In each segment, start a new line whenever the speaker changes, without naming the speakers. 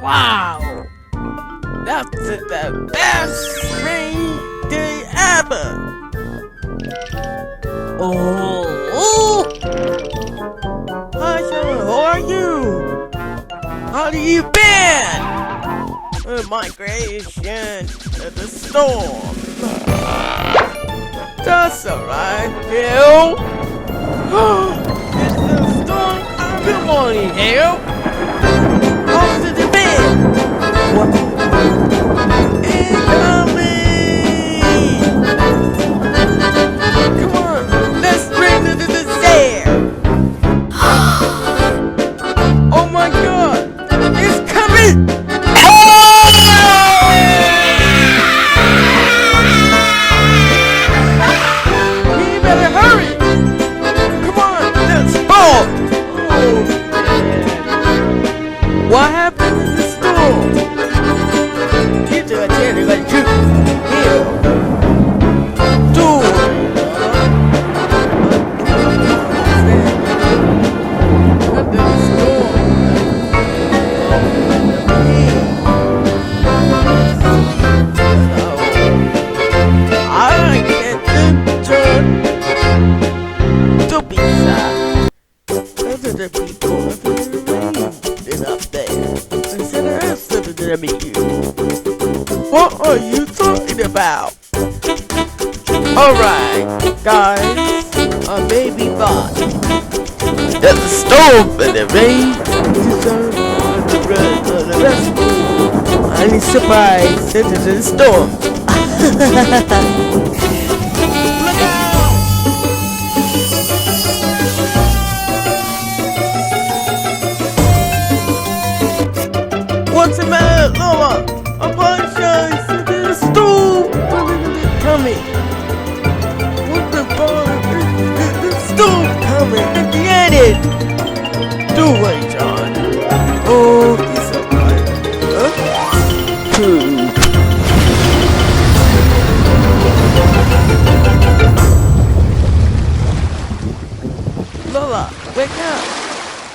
Wow! That's the best rain day ever! Oh! Hi, Sean, how are you? How do you been? Migration to the storm. That's alright, Bill. It's the storm. Good morning, Bill. How's it been? What? Incoming! Come on, let's bring it to the air. Oh my God, it's coming! We better hurry! Come on, let's ball! Oh, what happened in the storm? You took a chance to get you here. What are you talking about? Alright, guys, a baby bot. That's a storm and the rain. I'm surprised this is a storm. Look out! What's the matter, Lola? Apologize to the storm. Coming. What the fuck? The storm coming. Get it. Do it, John. Oh, it's alright. Huh? Lola, wake up.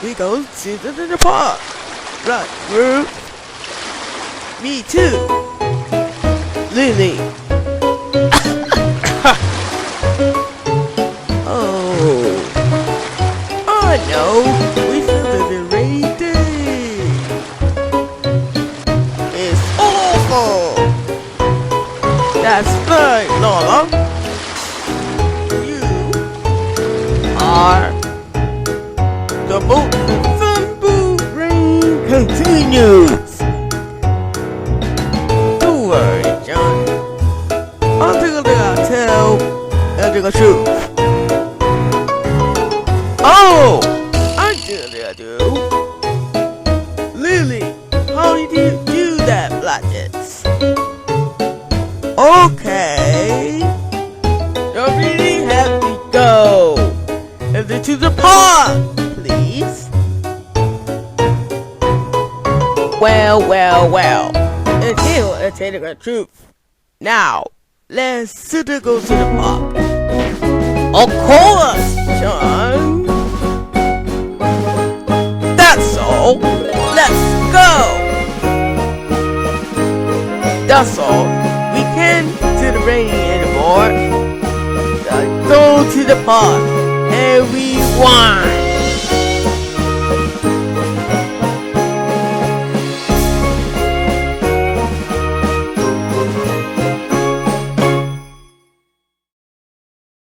We go to the park. Right, Ruth. Me too. Lily. Oh. Oh no. We feel the rainy day. It's awful. That's right, Lola. You are the boat. The boat rain continues. The truth. Oh, I do. Lily, how did you do that, Blackets? Okay, you really have to go to the park, please. Well. It's here. Let's tell the truth. Now, let's go to the park. Of course, John. That's all. Let's go. That's all. We can't do the rain anymore. Let's go to the park. Everyone.